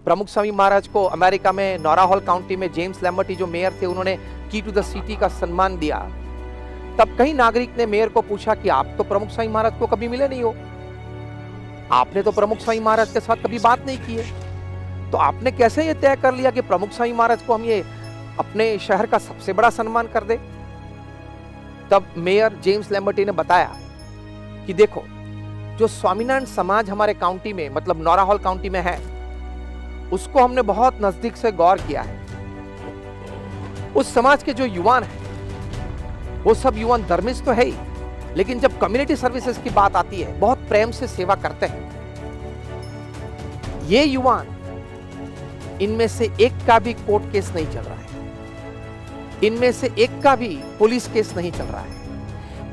प्रमुख स्वामी महाराज को अमेरिका में नोरा हॉल काउंटी में जेम्स लैम्बर्टी जो मेयर थे, उन्होंने की टू द सिटी का सम्मान दिया। तब कई नागरिक ने मेयर को पूछा कि आप तो प्रमुख स्वामी महाराज को कभी मिले नहीं हो, आपने तो प्रमुख स्वामी महाराज के साथ कभी बात नहीं की है, तो आपने कैसे ये तय कर लिया कि प्रमुख स्वामी महाराज को हम ये अपने शहर का सबसे बड़ा सम्मान कर दे? तब मेयर जेम्स लैम्बर्टी ने बताया कि देखो, जो स्वामीनारायण समाज हमारे काउंटी में, मतलब नोरा हॉल काउंटी में है, उसको हमने बहुत नजदीक से गौर किया है। उस समाज के जो युवान हैं, वो सब युवान धर्मिष्ठ तो है ही, लेकिन जब कम्युनिटी सर्विसेज की बात आती है, बहुत प्रेम से सेवा करते हैं। ये युवान, इनमें से एक का भी कोर्ट केस नहीं चल रहा है, इनमें से एक का भी पुलिस केस नहीं चल रहा है,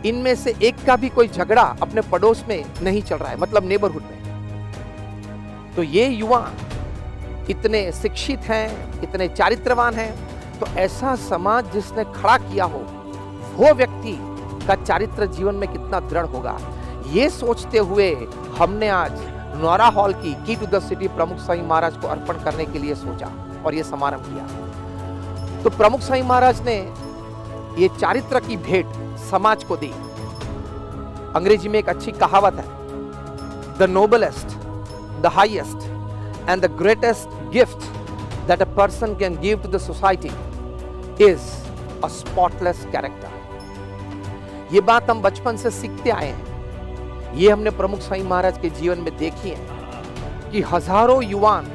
इनमें से एक का भी कोई झगड़ा अपने पड़ोस में नहीं चल रहा है, मतलब नेबरहुड में। तो ये युवा इतने शिक्षित हैं, इतने चारित्रवान हैं, तो ऐसा समाज जिसने खड़ा किया हो, वो व्यक्ति का चारित्र जीवन में कितना दृढ़ होगा, ये सोचते हुए हमने आज नोरा हॉल की टू द सिटी प्रमुख स्वामी महाराज को अर्पण करने के लिए सोचा और ये समारंभ किया। तो प्रमुख स्वामी महाराज ने ये चारित्र की भेंट समाज को दी। अंग्रेजी में एक अच्छी कहावत है, the noblest, the highest and the greatest gift that a person can give to the society is a spotless character. ये बात हम बचपन से सीखते आए हैं। ये हमने प्रमुख स्वामी महाराज के जीवन में देखी है कि हजारों युवान,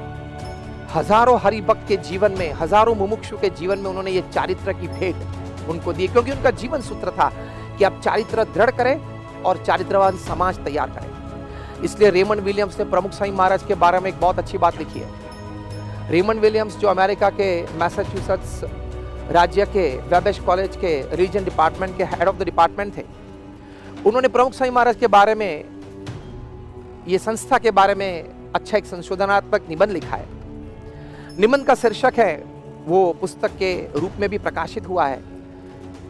हजारों हरिभक्त के जीवन में, हजारों मुमुक्षु के जीवन में उन्होंने ये चारित्र की भेंट उनको दी, क्योंकि उनका जीवन सूत्र था कि आप चारित्र दृढ़ करें और चारित्रवान समाज तैयार करें। इसलिए रेमंड विलियम्स ने प्रमुख स्वामी महाराज के बारे में एक बहुत अच्छी बात लिखी है। रेमंड विलियम्स जो अमेरिका के मैसाचुसेट्स राज्य के वेबेश कॉलेज के रीजन डिपार्टमेंट के हेड ऑफ द डिपार्टमेंट थे, उन्होंने प्रमुख स्वामी महाराज के बारे में, ये संस्था के बारे में अच्छा एक संशोधनात्मक निबंध लिखा है। निबंध का शीर्षक है, वो पुस्तक के रूप में भी प्रकाशित हुआ है,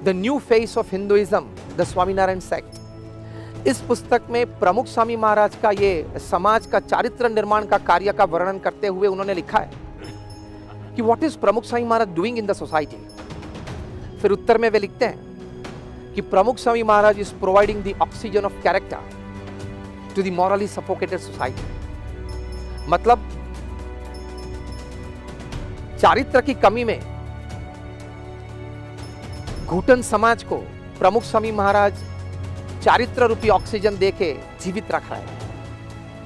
the new face of Hinduism, the Swaminarayan sect. इस पुस्तक में प्रमुख स्वामी महाराज का ये समाज का चारित्र निर्माण का कार्य का वर्णन करते हुए उन्होंने लिखा है कि what is Pramukh Swami Maharaj doing in the society. फिर उत्तर में वे लिखते हैं कि Pramukh Swami Maharaj is providing the oxygen of character to the morally suffocated society. मतलब चारित्र की कमी में घुटन समाज को प्रमुख स्वामी महाराज चारित्र रूपी ऑक्सीजन देके जीवित रख रहा है,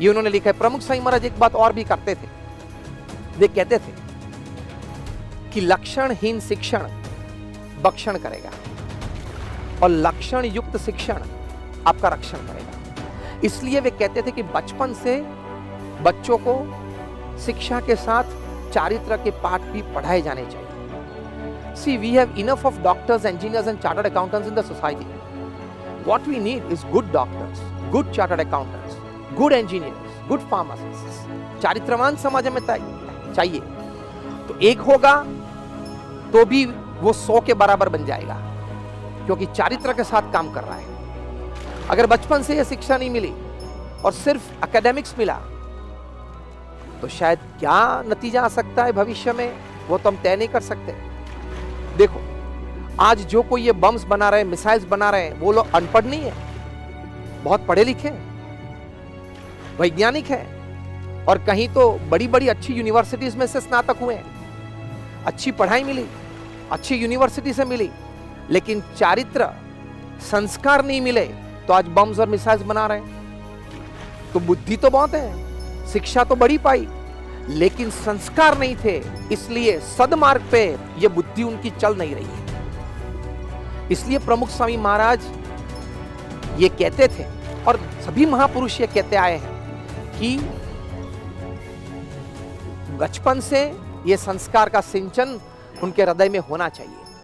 ये उन्होंने लिखा है। प्रमुख स्वामी महाराज एक बात और भी करते थे, वे कहते थे कि लक्षणहीन शिक्षण भक्षण करेगा और लक्षण युक्त शिक्षण आपका रक्षण करेगा। इसलिए वे कहते थे कि बचपन से बच्चों को शिक्षा के साथ चारित्र के पाठ भी पढ़ाए जाने चाहिए। See, we have enough of doctors, engineers and chartered accountants in the society. What we need is good doctors, good chartered accountants, good engineers, good pharmacists. चारित्रवान समाज में चाहिए। तो एक होगा तो भी वो 100 के बराबर बन जाएगा, क्योंकि चारित्र के साथ काम कर रहा है। अगर बचपन से ये शिक्षा नहीं मिली और सिर्फ एकेडमिक्स मिला, तो शायद क्या नतीजा आ सकता है भविष्य में, वो तो हम तय नहीं कर सकते। देखो, आज जो कोई ये बम्स बना रहे हैं, मिसाइल्स बना रहे हैं, वो लोग अनपढ़ नहीं है, बहुत पढ़े लिखे हैं, वैज्ञानिक हैं, और कहीं तो बड़ी बड़ी अच्छी यूनिवर्सिटीज में से स्नातक हुए हैं, अच्छी पढ़ाई मिली, अच्छी यूनिवर्सिटी से मिली, लेकिन चारित्र संस्कार नहीं मिले तो आज बम्स और मिसाइल्स बना रहे हैं। तो बुद्धि तो बहुत है, शिक्षा तो बड़ी पाई, लेकिन संस्कार नहीं थे, इसलिए सदमार्ग पे ये बुद्धि उनकी चल नहीं रही है। इसलिए प्रमुख स्वामी महाराज ये कहते थे, और सभी महापुरुष ये कहते आए हैं कि बचपन से ये संस्कार का सिंचन उनके हृदय में होना चाहिए।